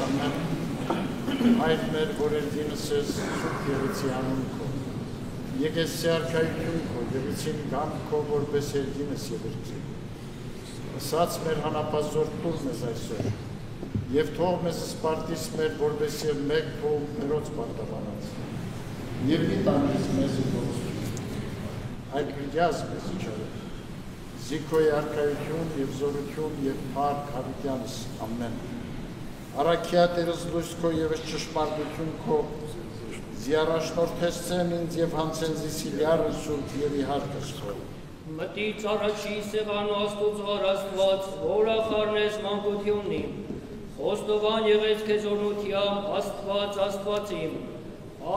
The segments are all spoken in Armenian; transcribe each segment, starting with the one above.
ամեն Այդ մեր որերդինս ես սուրբ եղեցի անուն քո Եկես սեարքայություն քո եղեցին գամ քո որպես երդինս եղերքի Ասաց մեր հանապազոր տուր մեզ այսօր Եվ թող մեզ սպարտիս մեր որպես և մեկ քո ներոց պարտավանած Եվ մի տանից մեզ գործում Այդ գրյազ մեզ իչարով Զիքոյ արքայություն և զորություն և պարկ հավիտյանս ամեն Արաքյա տերս լույս քո ևս ճշմարտություն քո Զիարաշնորթեսցեն ինձ և հանցեն զիսիլյարը սուրբ և իհարկս քո Մտից առաջի սեղանու աստուծար աստված, որ ախարնես մանկություննիմ, Խոստովան եղեց քեզ օրնությամբ աստված աստվածիմ,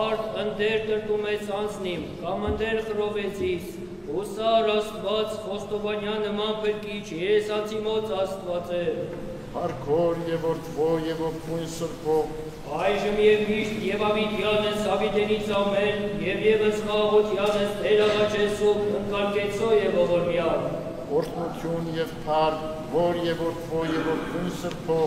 Արդ ընդեր տրտում ես անձնիմ, կամ ընդեր խրովեցիս, Ուսար աստված խոստովանյան նման պրկիչ, ես ացիմոց աստված է, Հարկոր և որդվո և ոգվույն սրպո, Այժմ և միշտ և ավիտյանս ավիտենից ամեն, և ևս խաղաղությանս տերաղաչեսուկ, ընկարկեցո և ողորմյան, Օրհնություն և փառք, որ և որդվո և ոգվույն սրպո,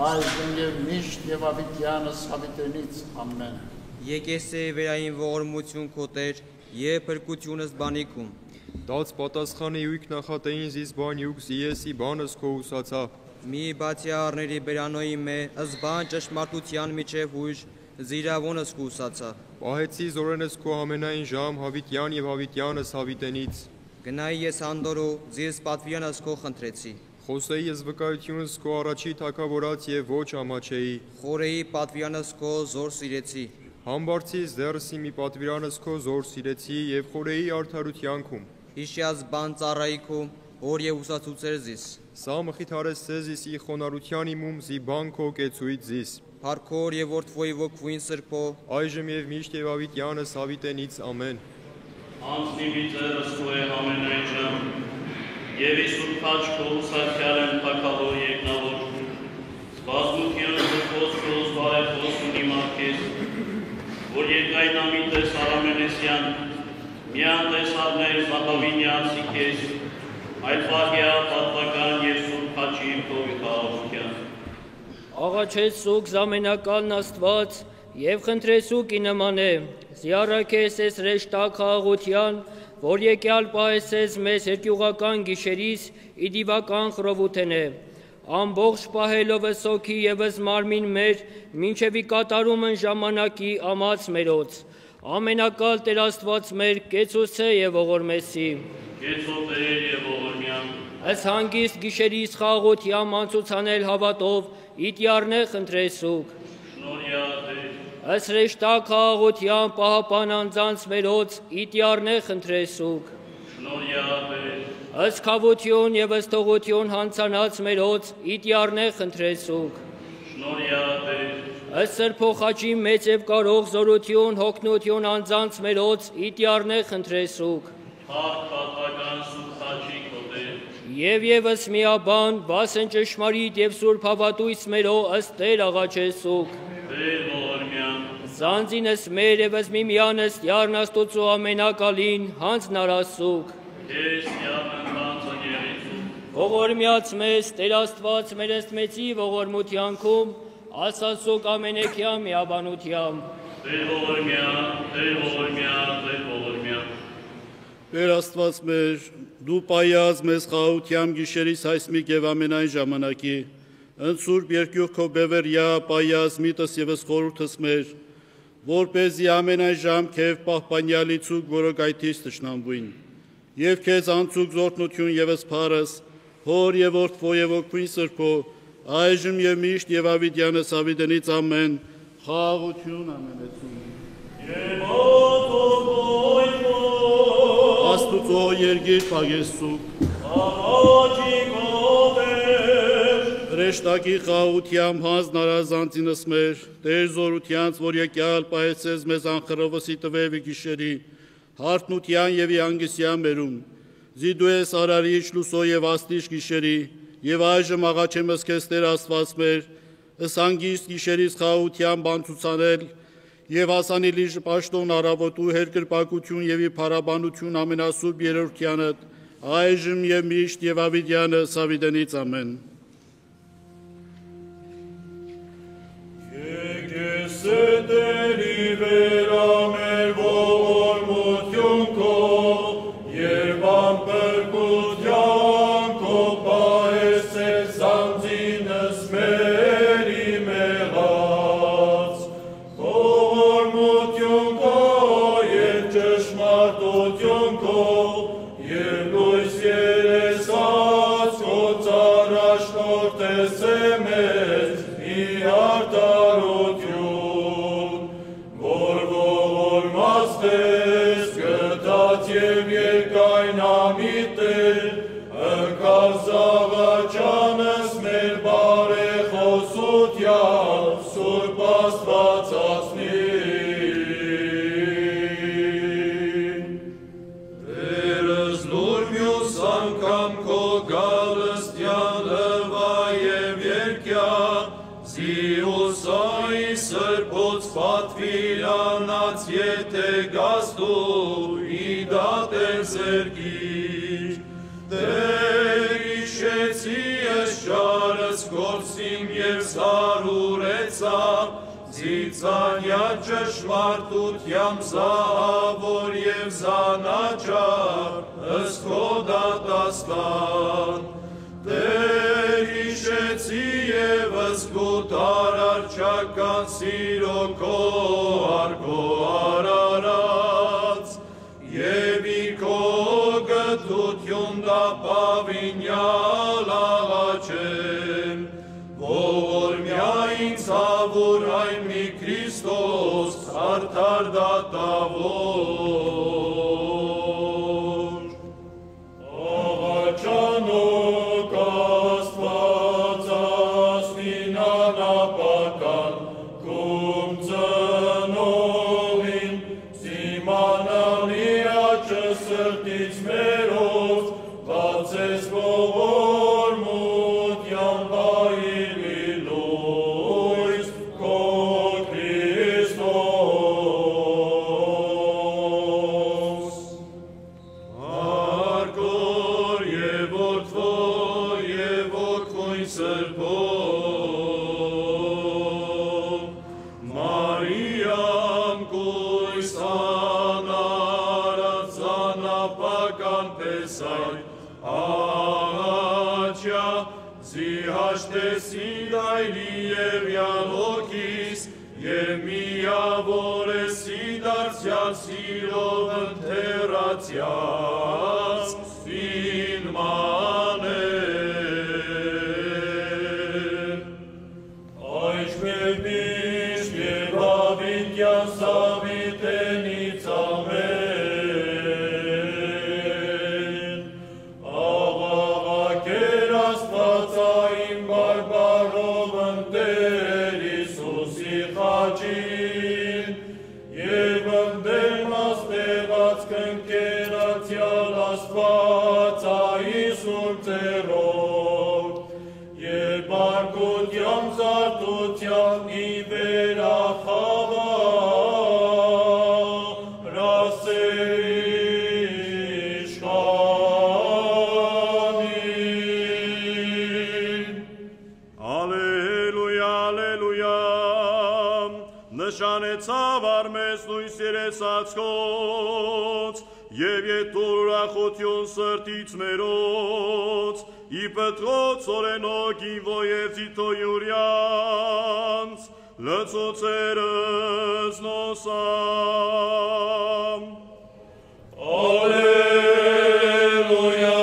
Այժմ և միշտ և ավիտյանս ավիտենից ամեն Եկես է վերային ողորմություն քո Տեր և փրկությունս բանիքում Դաց պատասխանի ույք նախատեին զիս բան յուք զիեսի բանս քո ուսացա Մի բացի առների բերանոյի մե զբան ճշմարտության միջև հույժ զիրավոնս քո ուսացա Պահեցի զորենս քո ամենայն ժամ հավիտյան և հավիտյանս հավիտենից Գնայի ես անդորո ձեզ պատվիրանս քո խնդրեցի Խոսեի ես վկայությունս քո առաջի թակավորած և ոչ ամաչեի Խորեի պատվիրանս քո զոր սիրեցի Համբարձից դերսի մի պատվիրանս քո զոր սիրեցի և խորեի արդարությանքում Հիշյաց բան ծառայի քո որ և ուսացուցեր զիս Սա մխիթարես սեզիս ի խոնարության իմում զի բան քո կեցույց զիս Փառքոր և որդվոյի ոգվույն սրպո Այժմ և միշտ և ավիտյանս հավիտենից ամեն Անձնի ձեռս քո է ամենայն ժամ Եվ Իսուր քաչ քո ուսացյալ են թակավոր երկնավոր Զբազգության զրկոց քո զբարեփոս ունի մարկես Որ երկայն ամիտես Արամենեսյան Միան տեսարներ Զապավինյան սիքես Այդ վաղյա պատվական և սուրբ քաչի քովի խաղաղության Աղաչեցուկ զամենակալն աստված և խնդրեցուկ ի նման է, Զիարաքես ես ռեշտակ խաղաղության, որ եկյալ պահեսես մեզ երկյուղական գիշերիս ի դիվական խրովութեն է, ամբողջ պահելով սոքի ևս մարմին մեր, մինչև ի կատարումն ժամանակի ամաց մերոց, ամենակալ Տեր աստված մեր կեցուցե և ողորմեսի, Կեցո Տեր և ողորմյան, Ըս հանգիստ գիշերիս խաղաղության մանցուցանել հավատով, իտյարնե խնդրեսուկ, շնորհյա Տեր, Ըս ռեշտակ խաղաղության պահապան անձանց մերոց, իտյարնե խնդրեսուկ, շնորհյա Տեր, Ըս քավություն և ըս թողություն հանցանած մերոց, իտյարնե խնդրեսուկ, շնորհյա Տեր, Ըս սրբոխաչի մեծ և կարող զորություն, հոգնություն անձանց մերոց, իտյարնե խնդրեսուկ, Փառք պատվական սուրբ քաչի քո Տեր, Եվ ևս միաբան, վասն ճշմարիտ և սուրբ հավատույց մերո ըստ Տեր աղաչեսուկ, Տեր ողորմյան, Զանձինս մեր ևս միմյանս յարն աստուծո ամենակալին, հանձն արասուկ, Քեզ յարն բանցը գերեցուկ, Ողորմյաց մեզ, Տեր աստված մեր ըստ մեծի ողորմությանքում, ասացուկ ամենեքյա միաբանությամբ, Տեր ողորմյան, Տեր ողորմյան, Տեր ողորմյան, Տեր աստված մեր, դու պայած մեզ խաղաղությամբ գիշերիս հայսմիկ և ամենայն ժամանակի, ընցուրբ երկյուղ քո բևերյա պայած միտս ևս խորհուրդս մեր, որպեսզի ամենայն ժամ քեզ պահպանյալի ցուկ որոգայթից թշնամվին, և քեզ անցուկ զորթնություն ևս փառս, հոր և որդվո և ոգվին սրբո, այժմ և միշտ և ավիտյանս ավիտենից ամեն, խաղաղություն ամենեցում։ Աստուծո երգիր պագեսցուկ, Ռեշտակի խաղաղությամբ հանձն արազանցինս մեր, Տեր զորությանց, որ եկյալ պահեցես մեզ անխրովսի տվևի գիշերի, հարթնության և իանգիսյան մերում, զի դու ես արարիչ լուսո և աստիճ գիշերի, և այժմ աղաչեմս քեզ Տեր աստված մեր, ըս հանգիստ գիշերից խաղաղությամբ անցուցանել, և հասանելի պաշտոն առավոտու հերկրպագություն և ի փառաբանություն ամենասուրբ երրորդյանդ, այժմ և միշտ և ավիտյանս ավիտենից ամեն։ արդարություն, որ ողորմած ես գտած և երկայնամիտ էր, ընկավ զաղաչանս մեր բարեխոսության, Սուրբ Աստվածածնին։ Տերս նոր մյուս անգամ քո գալստյան լվա և երկյա, Զիուսայի սրբոց պատվիրանած եթե գաստու, իդատեն զերգիր, Տեր իշեցի ես ճարս գործիմ և զարուրեցա, Ձիծանյա ճշմարտությամբ զահավոր և զանաչար, ըստ քո դատաստան, Տեր իշեցի ևս գուտար արջական սիրո քո արգո արարած, և իքո գտություն դապավինյալ աղաչեմ, ողորմյա ինձ հավուր այն մի Քրիստոս արդար դատավոր։ Աղաչանոք Աստվածածնին անապական, Քում ծնողին, Սիմանալի աչը սրտից մերով, Բացես ողորմության բայրի լույս, Քո Քրիստոս։ Հարգոր և որդվո և ոգվույն սրբով, Մարիամ կույս անարած անապական պեսայ, Աղաչյա, զիհաշտեսի դայրի և յալոքիս, և միավորեսի դարձյալ սիրով ընթերացյաց, ինմաներ։ Այժմեր միշտ և հավիտյան սավիտենից ամեն, Աղաղակեր Աստվածային բարբարով ընտեր Իսուսի խաչին, և ընդեմ աստեղած կնկերացյալ Աստվածային սուրբ ձեռով, և բարկությամբ զարտության ի վերախավար ասեիշկանին։ Ալելույա, ալելույա, նշանեցավ արմես նույն սիրեսացքոց, և ետուր ուրախություն սրտից մերոց, ի պտղոց օրենոք ինվո և ձիթո յուրյանց, լծոցերս նոսամ։ Ալելույա,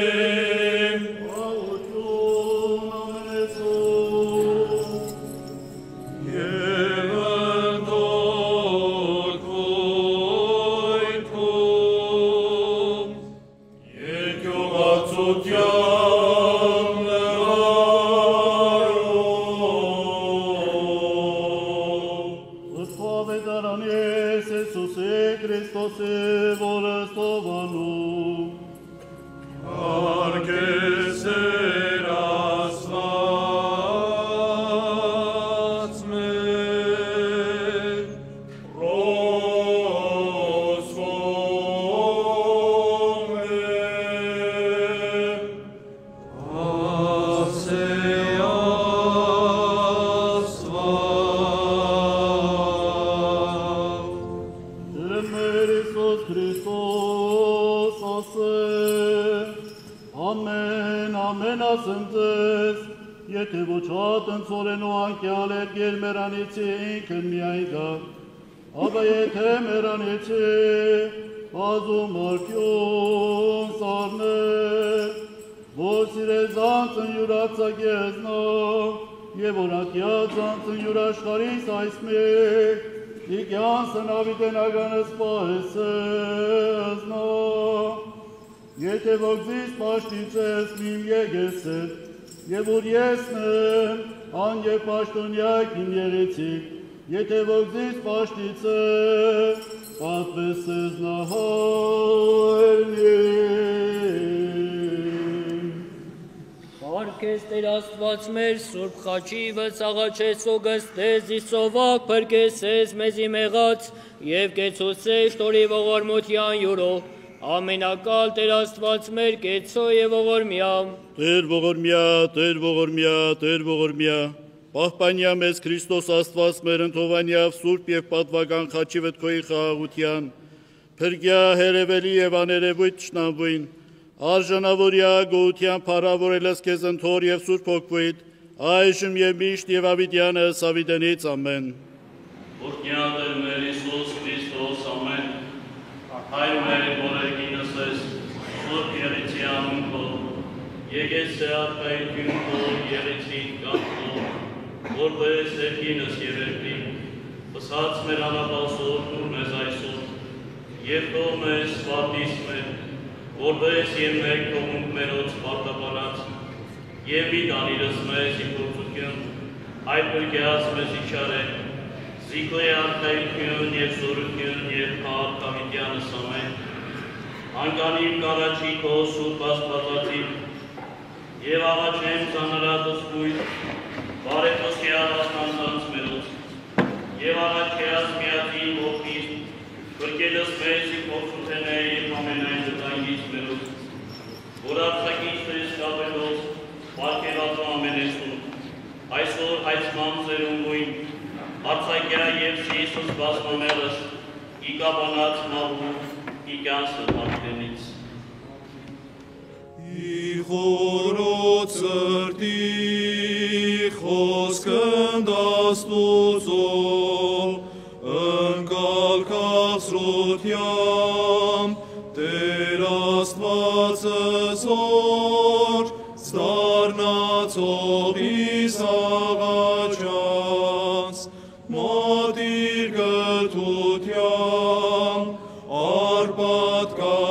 օրդին, Աղություն ամենեցում, և ընդոք վույթում, Երկյուղացության լարում, Ըսպավետարան ես Եսուսե Քրիստոսե որստովանում, Արգեսեր Աստված մեր, Ռոսվում մեր, Ասեյ Աստված, Լմեր Իսուս Քրիստոս ասե, ամեն, ամեն ասեմ ձեզ, եթե ոչ հատնցորեն ու անկյալ երգեր մերանիցի ինքն միայն գա, ապա եթե մերանիցի, բազում արկյուն սարներ, որ սիրեց անցն յուրացակ եզնո, և որակյաց անցն յուրաշխարիս այս մեկ, Իգյանսն ավիտենականս պահեսեզնո, եթե ոգզիս պաշտիցես միմ եգեսետ, և որ եսնեմ, ան և պաշտոնյակ իմ եղեցիկ, եթե ոգզիս պաշտիցես, պատվեսես նահարնիմ։ Պարքես Տեր Աստված մեր Սուրբ խաչիվը ծաղաչես ոգստես իսովակ պրկեսես մեզի մեղած և կեցուցես տորի ողորմության յուրով, ամենակալ Տեր Աստված մեր կեցո և ողորմյա։ Տեր ողորմյա, Տեր ողորմյա, Տեր ողորմյա, պահպանյա մեզ Քրիստոս Աստված մեր ընթովանյավ Սուրբ և պատվական խաչիվդ քոյի խաղաղության, փրկյա հերևելի և աներևույթ թշնամվույն, արժանավորյա գոհության փառավորելս քեզ ընթոր և Սուրբ հոգվույթ, այժմ և միշտ և ավիտյանս ավիտենից ամեն։ Օրհնյա Տեր մեր Հիսուս Քրիստոս ամեն, Հայր մեր բոլորինս ես Սուրբ եղեցի անուն քո, եկես արքայություն քո եղեցի կանքո, որպես երկինս և երկրի, պսած մեր անապասոր դուր մեզ այսօր, և քո մեզ սպարտիս մեր, որպես և մեկ թողունք մերոց պարտապանած, և մի տանիրս մեզ իպործություն, այդ պրկյաց մեզ իչարեք, զիքլե արքայություն և զորություն և քաղաքավիտյանս ամեն, անկանիմ կարաչի քո Սուրբ Աստվածածին, և աղաչեմ ծանրատս կույտ, բարեփոսքյալ աստանցանց մերոց, և աղաչյաց միածին ողքից, Փրկելս մեզ իպործութենե և ամենայն վտանգից մերոց, որ արձակից մեզ կապելով, պարգևատու ամենեսուն, այսօր հայցման ծերունգույն, արձակյա և Սիիսուս բազմամեղս, իկաբանած մաղում, իգյանսը պարտենից։ Իխորոց սրտի խոսքն դաստուծո, ընկալ կաղսրությամբ, Տեր Աստվածս օր, ստարնացողիս աղաչանց, մատիր գթությամբ,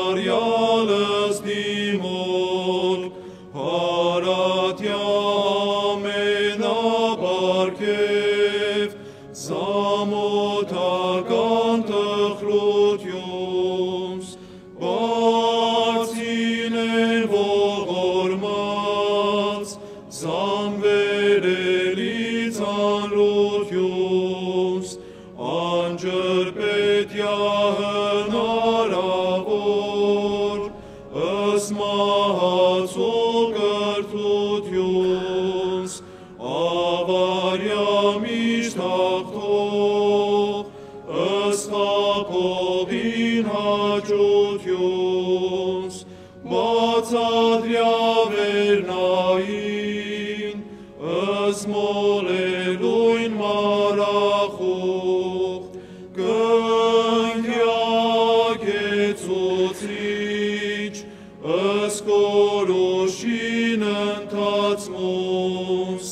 արպատկարյալս դիմոլ, հարատյա ամենապարգև, զամոթական տխրությունս, բարձին են ողորմած, զամվերելի ծանրությունս, անջրպետյա հնարավոր, ըսմահացող կրթությունս, ավարյա միշտ հաղթող, ըսխապողին հաճությունս, բացադրյա վերնային, ըսմոլելույն մարախող, կնքյակեցուցիչ, ըսկորոշին ընթացմոս,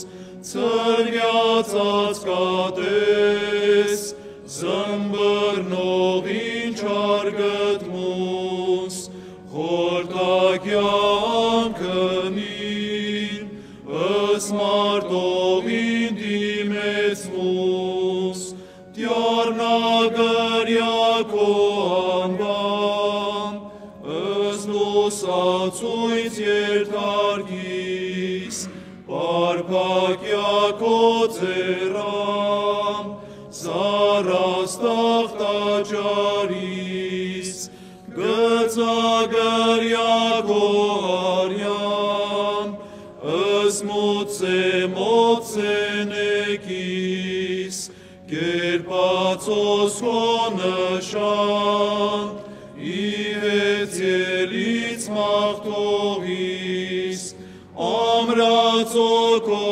ծրյացած կատես, զմբրնողին չարգտմոս, խորտակյա անկնին, ըսմարտողին դիմեցմոս, տյարնագրյա քո անվան, ըսլուսացույց երթարգիս, պարպակյա քո ձեռան, զարաստաղ տաճարիս, գծագրյա քո արյան, ըսմոցենեկիս, կերպացոս քո նշան, իհեցելից մաղթողիս, ամրացո քո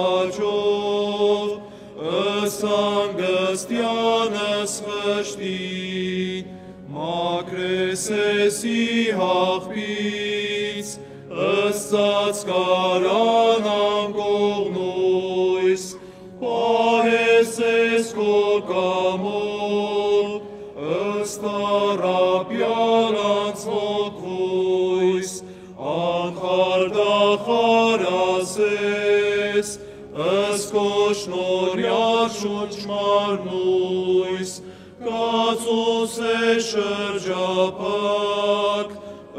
աչով, ըսանգստյանս խշտին, մակրեսեսի հաղպից, ըստ Ըսած կարանան կողնույս, պահես ես քո կամոլ, ըստ առապյալ անցնող հույս, անխարդախար ասես, ըստ քո շնորհյալ շունչ մարմնույս, կացուս է շրջապակ,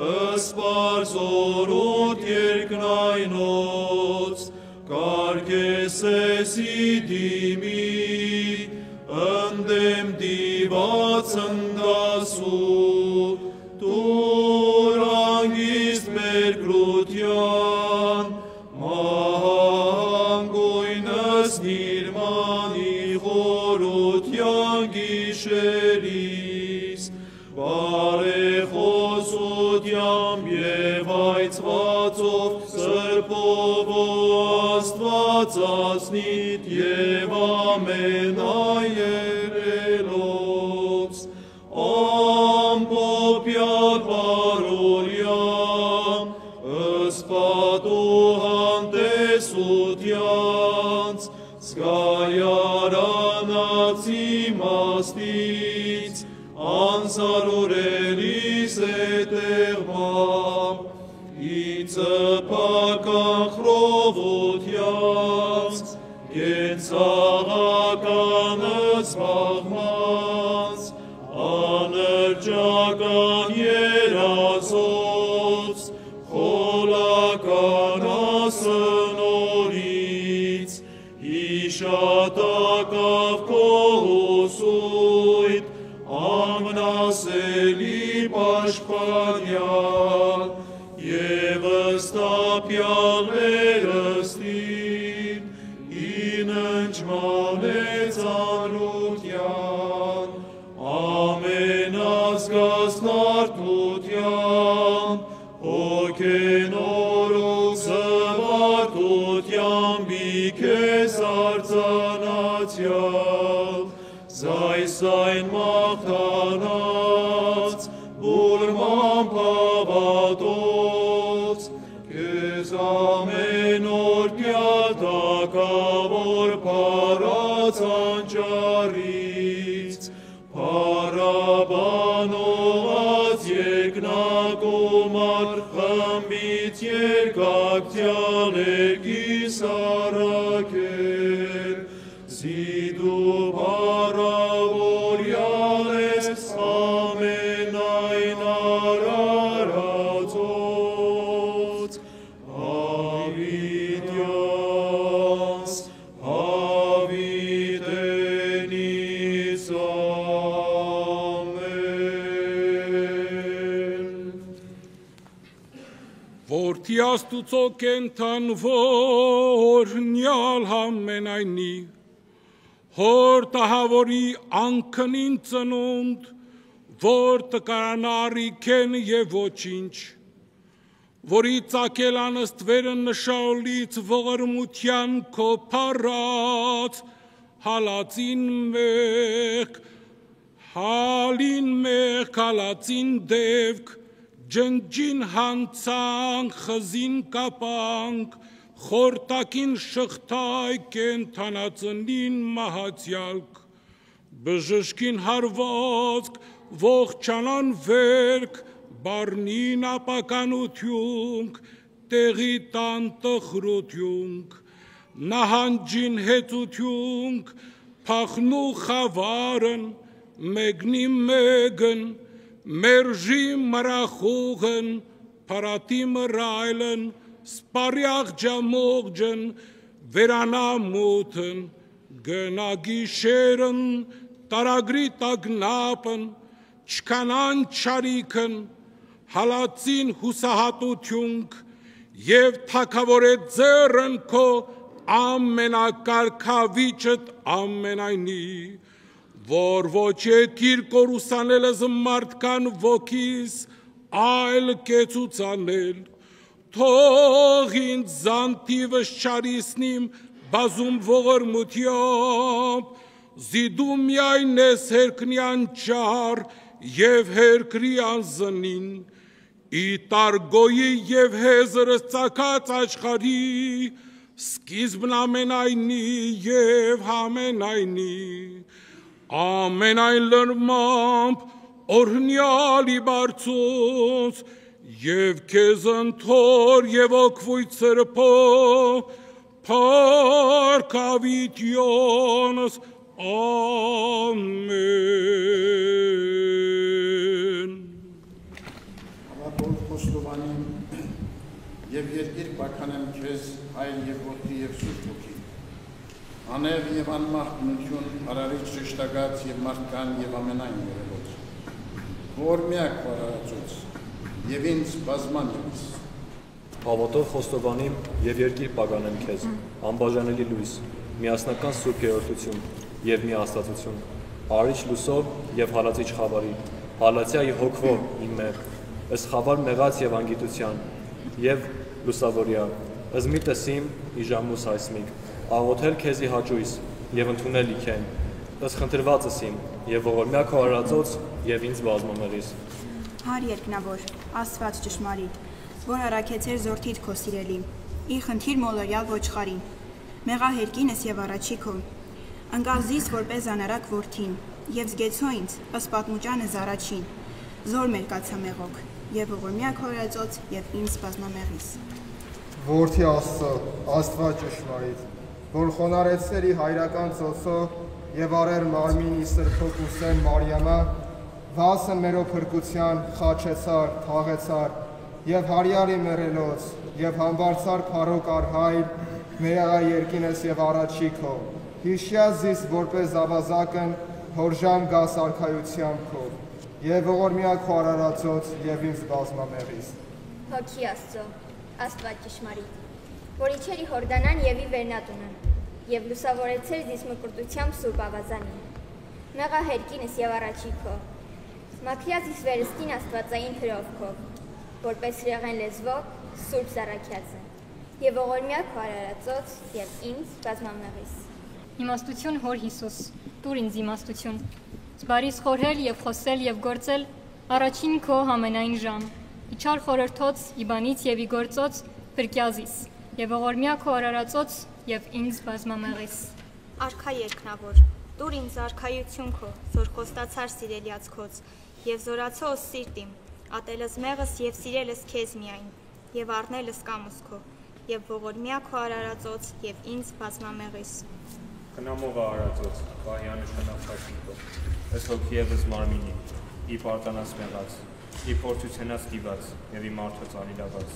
ըստ բարձորոտ երկնայնոց, կարգես ես իդիմի, ընդեմ դիված ընդասու, տուր անգիստ մեր գրության, մահանգույնս նիրմանի խորության գիշերիս, բարեխոսությամբ և այցվածով սրբով աստվածացնիտ և ամենայերելոց, ամպոպյալ բարորյամ, ըսպատուհան տեսությանց, զգայարանած իմաստից, անսարորելիս է տեղմամբ, իծպական խրովությանց, կենցաղականըց բաղմանց, անրջական երազոց, խոլական ասնորից, իշատակավ քո հուսույթ, ամնասելի պաշտպանյալ, և ըստապյալ վերստին, իննջման է ծանրության, ամենազգաստ նարդության, հոգենորոք զվարդության բիքես արձանացյալ, զայսայն մաղթանած, բուրման պավատոց, կեզ ամեն օր կյատակավոր պարած անճարից, պարաբանողած երկնակոմար խմբից երկակտյալ էկիս արակեր, զիդու բարավորյալ ես ամենայն արարածոց, հավիտյանց, հավիտենից ամեն։ Որդի Աստուծո կենդանվորնյալ համենայնի, հոր տահավորի անքնին ծնունդ, որ տկարանարի կեն և ոչինչ, որի ծակել անստվերը նշաոլից ողորմության քո պարած, հալածին մեղք, հալածին դևք, ջնջին հանցանք, խզին կապանք, խորտակին շղթայ կենթանածնին մահացյալք, բժշկին հարվածք, ողջանան վերք, բարնին ապականությունք, տեղի տան տխրությունք, նահանջին հետությունք, փախնու խավարն, մեկնի մեկն, մերժի մրախուղն, պարատի մրայլն, սպարյաղ ջամողջն, վերանամութն, գնագիշերն, տարագրի տագնապն, չկանան չարիքն, հալածին հուսահատությունք և թակավոր է ձերն քո ամենակարգավիճըտ ամենայնի, որ ոչ եկիր կորուսանելս մարդկան ոգիս, այլ կեցուցանել, թող ինձ զանտիվս չարիսնիմ բազում ողորմությամբ, զիդու միայն ես հերքնյան ճար և հերքրի անզնին, Իտարգոյի և հեզրս ծակած աշխարի, սկիզբն ամենայնի և համենայնի, ամենայն լրմամբ օրհնյալի բարձուց, և քեզ ընթոր և օգվույթ սրբո, փառքավիտյոնս, ամեն։ Համապոլ խոստովանիմ և երկիր պականեմ քեզ հայր և որդի և սուրբ ոգի, անև և անմահ բնություն, արարիչ շշտագած և մարդկան և ամենայն երևոց, որ միակ արարածոց և ինձ բազման ևս։ Հավատով խոստովանիմ և երկիր պականեմ քեզ, անբաժանելի լույս, միասնական սուրբ երրորդություն և մի աստվածություն, արարիչ լույսով և հալածիչ խավարի, հալածյայի հոգվով իմե, ըս խավար մեղած և անգիտության, և լուսավորյա, ըզմի տեսիմ իժամուս հայսմիկ, աղոթել քեզի հաճույս և ընդունել իքեն, ըս խնդրվածս իմ և ողորմյա քո արարածոց և ինձ բազմամեղիս։ Հար երկնավոր, Աստված ճշմարիտ, որ առաքեցեր զորդիդ քո սիրելի, իր խնդիր մոլորյալ ոչխարին, մեղահերկինս և առաջի քո, ընկազիս որպես անարակ որդին, և զգեցո ինձ, ըստ պատմուճանս առաջին, զոր մեր կացամեղոք, և ողորմյա քո արարածոց և ինձ բազմամեղիս։ Որդի Աստծո, Աստված ճշմարիտ, որ խոնարեցներ ի հայրական ծոցով և արեր մարմինի սրբոքուսեն Մարիամա, վասն մերո փրկության խաչեցար, թաղեցար, և հարյալի մերելոց, և համբարձար փարոք արհայր, մերաղա երկինս և առաջի քո, հիշյա զիս որպես ավազակն հորժամ գաս արքայությամբ քո, և ողորմյա քո արարածոց և ինձ բազմամեղիս։ Հոգի Աստծո, Աստված ճշմարիտ, որ իջեր ի Հորդանան և ի Վերնատունը, և լուսավորեցեր զիս մկրտությամբ սուրբ ավազանին, մեղահերկինս և առաջի քո, մաքրյա զիս վերստին աստվածային հրով քո, որպես հրեղեն լեզվով սուրբ զառաքյացը, և ողորմյա քո արարածոց և ինձ բազմամեղիս։ Իմաստություն հոր Հիսուս, տուր ինձ իմաստություն, զբարիս խորհել և խոսել և գործել առաջին քո համենայն ժամ, իչար խորհրդոց, իբանից և իգործոց փրկյազիս, և ողորմյա քո արարածոց և ինձ բազմամեղիս։ Արքա երկնավոր, տուր ինձ արքայություն քո, որ խոստացար սիրելյաց քոց, և զորացոս սիրտիմ, ատելս մեղս և սիրելս քեզ միայն, և առնելս կամուս քո, և ողորմյա քո արարածոց և ինձ բազմամեղիս։ Քնամող արարածոց, պահյանշանախաշին քո, ըս հոգի ևս մարմինի, ի պարտանաց մեղած, ի փորձությունաց դիված և ի մարդոց անիրաված,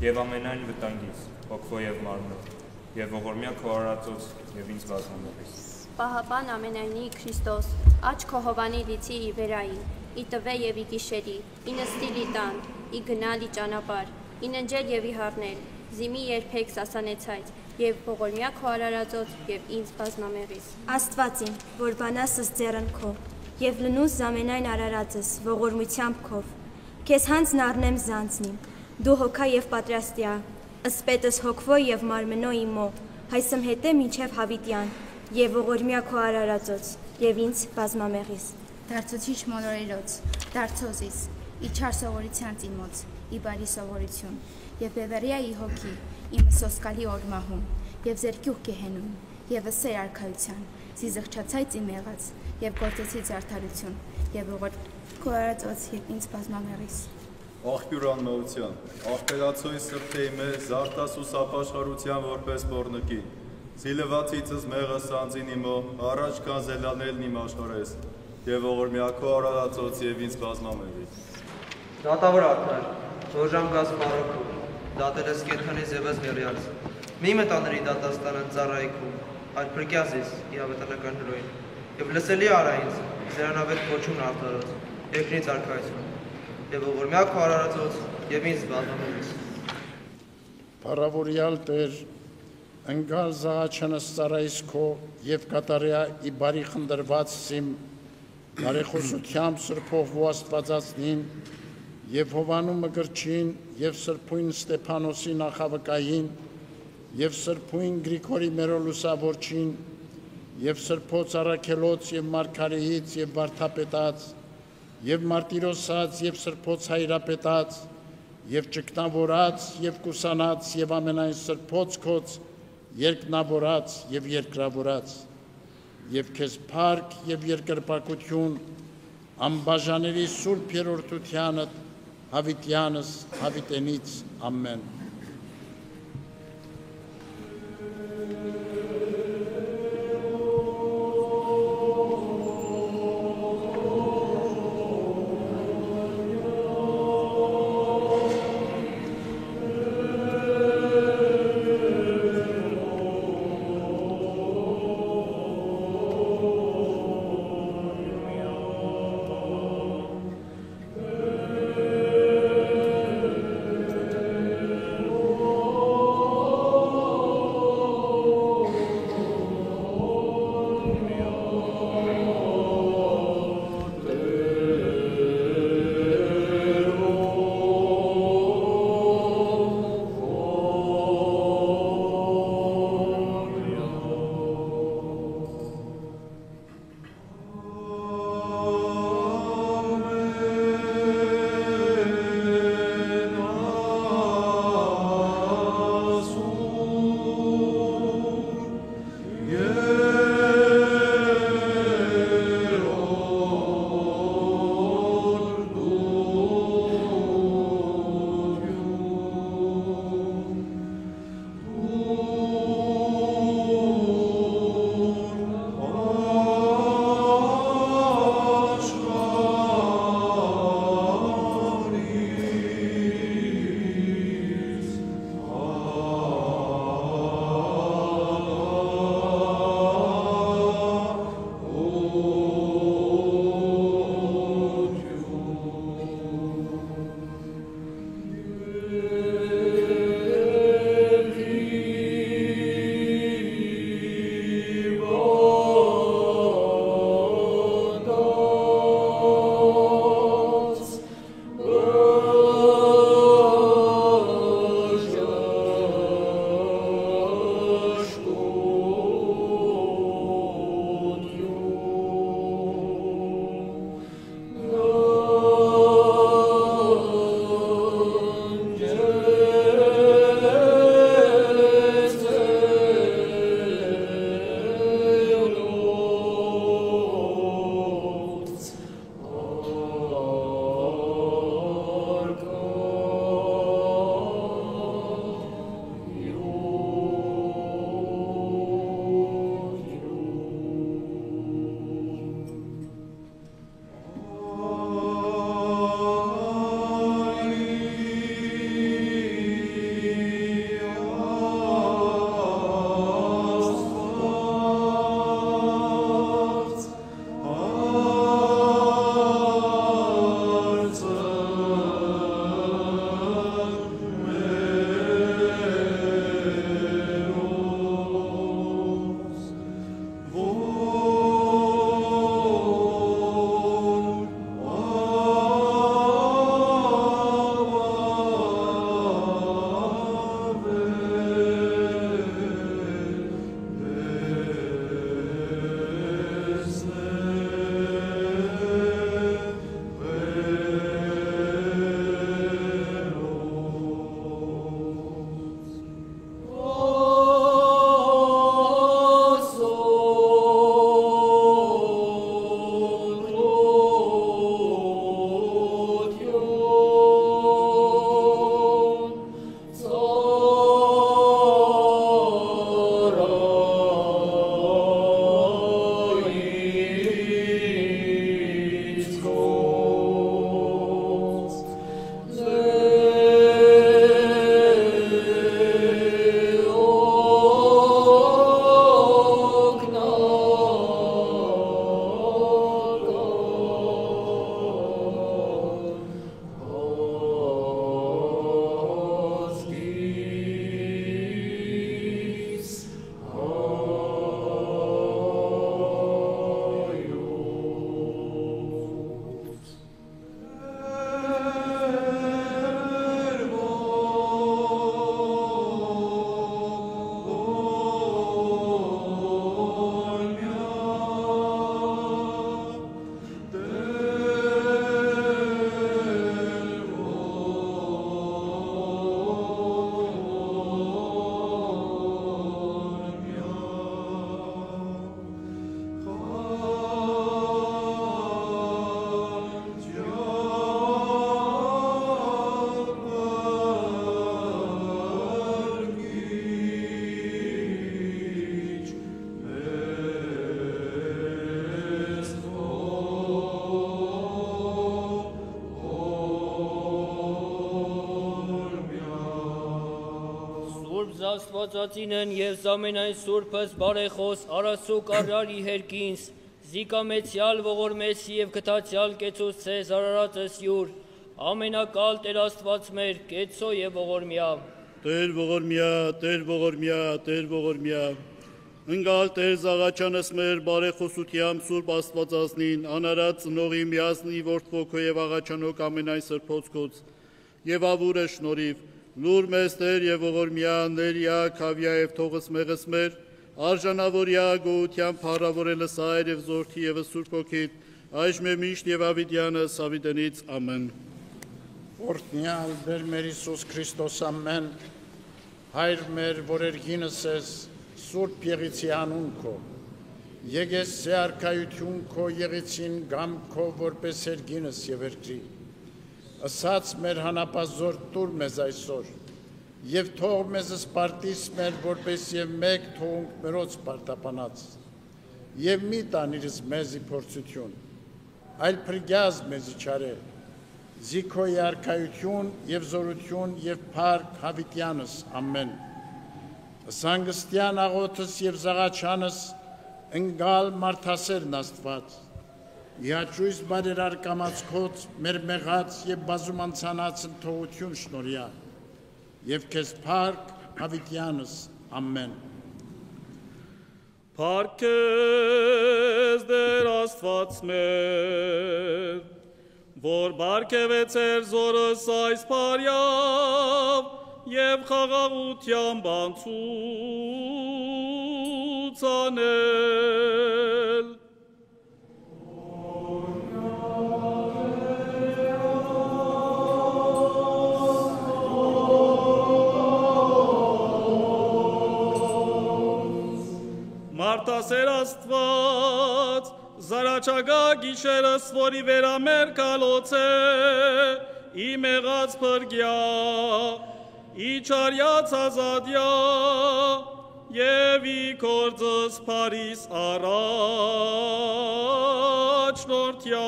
և ամենայն վտանգից, հոգվո և մարմնով, և ողորմյա քո արարածոց և ինձ բազմամեղիս։ Պահապան ամենայնի Քրիստոս, աչ քո հովանի լիցի ի վերային, ի տվե և ի գիշերի, ի նստիլ ի տան, ի գնալ ի ճանապար, ի ննջել և ի հառնել, զիմի երբեք սասանեցայց, և ողորմյա քո արարածոց և ինձ բազմամեղիս։ Աստված իմ, որ բանասս ձեռն քո, և լնուս զամենայն արարածս, ողորմությամբ քով, քեզ հանձն առնեմ զանձնիմ, դու հոգա և պատրաստյա, ըսպետս հոգվո և մարմնո իմո, հայսմ հետե մինչև հավիտյան, և ողորմյա քո արարածոց, և ինձ բազմամեղիս։ Դարձուցիչ մոլորելոց, դարձոզիս, իչար սովորության ծիմոց, ի բարի սովորություն, և բևեռյա ի հոգի, իմը սոսկալի օրմահում, և զերքյուղ գեհենում, և ըսեր արքայության, զի զղջացայց իմ եղած, և գործեցի զարդարություն, և ողոր քո արարածոց և ինձ բազմամեղիս։ Աղբյուր անմահության, աղբերացոյի սրբե իմե, զարդասուս ապաշխարության որպես բորնկի, զիլվացիցս մեղս անձին իմո, առաջ կան զելանելն իմ աշխարես, և ողորմյա քո արարածոց և ինձ բազմամեղիս։ Դատավոր արդար, հորժամ գաս պարոքու, դատելես կենդանից և ես մեղյալս, մի մտաների դատաստանն ծառայիքում, այլ փրկյազիս ի հավետանական հրոյին, և լսելի արա ինձ, զերանավետ կոչումն արդարոց, երկնից արքայություն, և ողորմյա քո արարածոց և ինձ բազմամեղիս։ Փառավորյալ Տեր, ընկալ զաղաչանս ծառայիս քո և կատարյա ի բարի խնդրված սիմ, բարեխոսությամբ սրբով ու աստվածածնին, և Հովանումը գրչին, և սրբույն Ստեփանոսի նախավկային, և սրբույն Գրիգորի մերոլուսավորչին, և սրբոց առաքելոց և մարգարեից և վարդապետած, և մարտիրոսած և սրբոց հայրապետած, եւ ճգնավորած եւ կուսանած եւ ամենայն սրբոց քոց երկնավորած եւ երկրավորած եւ քեզ փառք եւ երկրպագություն անբաժանելի սուրբ երրորդությանդ հավիտյանս հավիտենից ամեն Աստվածածինն եւ զամենայն Սուրբս բարեխոս արասուկ արարի հերկինս զիկամեցյալ ողորմեսի եւ գտացյալ կեցուս ցեզ արարածս յուր ամենակալ Տեր Աստված մեր կեցո եւ ողորմյա Տեր ողորմյա Տեր ողորմյա Տեր ողորմյա Ընկալ Տեր զաղաչանս մեր բարեխոսությամբ Սուրբ Աստվածածնին անարած ծնողի միասնի որդվոքո եւ աղաչանոք ամենայն սրբոցքոց եւ ավուրը շնորհիվ լուր մեզ Տեր եւ ողորմյա ներյա քավյա եւ թողս մեղս մեր արժանավորյա գոհությամբ փառավորելս այր եւ զորթի եւ Սուրբ ոգիդ այժմ միշտ եւ ավիդյանս ավիդենից ամեն Օրհնյալ Տեր մեր Հիսուս Քրիստոս ամեն Հայր մեր որ երգինս ես Սուրբ Եղիցի անուն քո Եկես սե արքայություն քո Եղիցին գամ քո որպես երգինս եւ երկրի Ասած մեր հանապազոր տուր մեզ այսօր եւ թող մեզ սպարտիս մեր որպես եւ մեկ թողունք մերոց պարտապանած եւ մի տանիրս մեզի փորձություն այլ փրկյազ մեզի չարե Զիքոյի արքայություն եւ զորություն եւ փառք հավիտյանս ամեն Սանգստյան աղոթս եւ զաղաչանս ընկալ մարդասերն Աստված Իհաճույս բարերար կամացքոց մեր մեղած եւ բազումանցանած ընթողություն շնորհյա եւ քեզ փառք հավիտյանս ամեն Փառք քեզ Տեր Աստված մեր որ բարգեւեցեր զորս այս բարյավ եւ խաղաղությամբ անցուցանել Մարտասեր Աստված Զարաչագա գիշերս որի վերամեր կալոց է իմ եղած փրկյա իչարյաց ազադյա եւ ի կորձս Փարիս առաջ նորթյա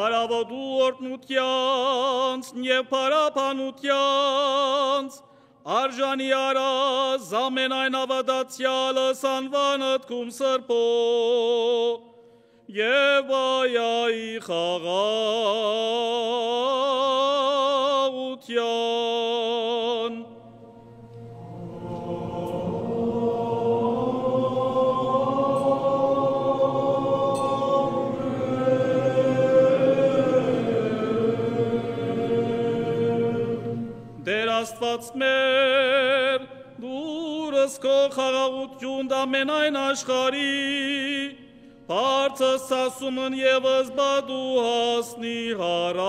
Արավոդու օրտնությանց և պարապանությանց Արժանի արազ ամենայն ավադացյալս անվանըտ կում սրպո և այայի խաղաղության Աստված մեր, դուրս քո խաղաղություն ամենայն աշխարհի, բարձր սասումն ևս բադու հասնի հարարածոց։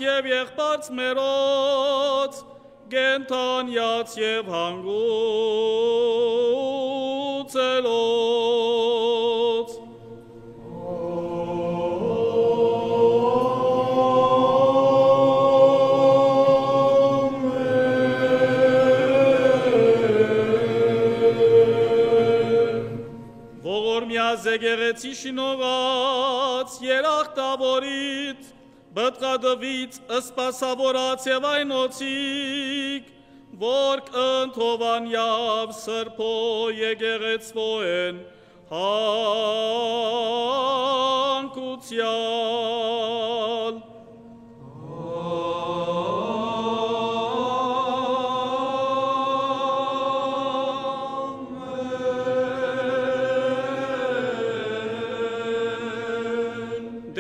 Եվ եղբարց մերոց, գենթանյաց և հանգուցելոց։ Ողորմյա զեգեղեցի շինողած երախտավորից, բտղադվից սպասավորած և այնոցիկ, որ կընդհովանյավ սրպո եկեղեցվո են հանկուցյալ։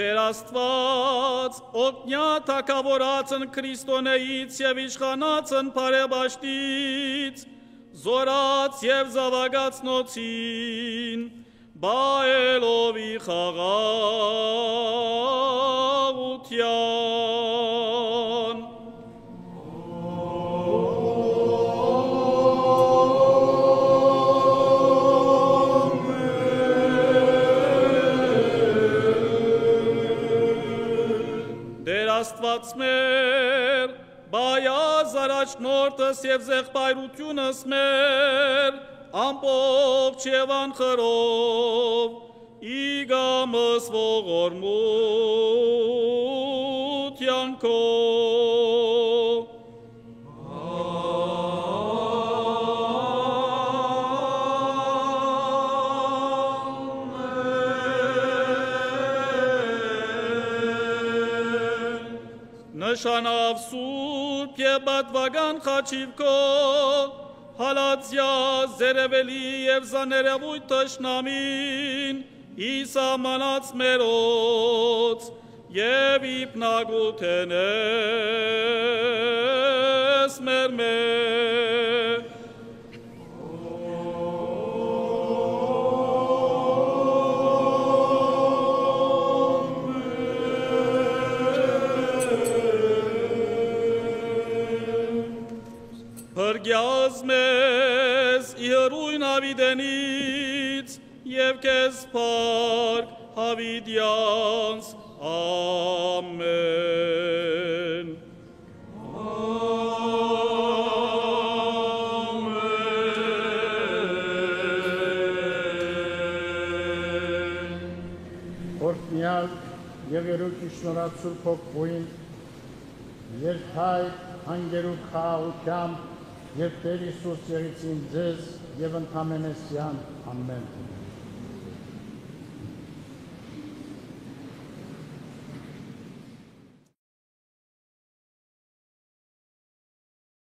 Դեր Աստված, օգնյա թակավորածն Քրիստոնեից և իշխանածն պարեբաշտից, զորած և զավագացնոցին, բայելով ի խաղաղության։ հոգս և զեղբայրությունս մեր, ամբողջ և անխրով, իգամս ողորմության քո։ Նշանավ սուրբ և բատվական խաչիվքո, հալածյա զերևելի և զաներևույթ թշնամին, իսամանած մերոց և իպնագութենես մեր մեր։ Հրգյազ մեզ իհրույն հավիդենից և կեզ պարկ հավիդյանց, ամեն։ Օրհնյալ և երուկ իշնորացուր փոքվույն, երթայք հանգերուկ խաղաղությամբ և Տեր Հիսուս եղիցին ձեզ և ընդհամենեսյան ամեն։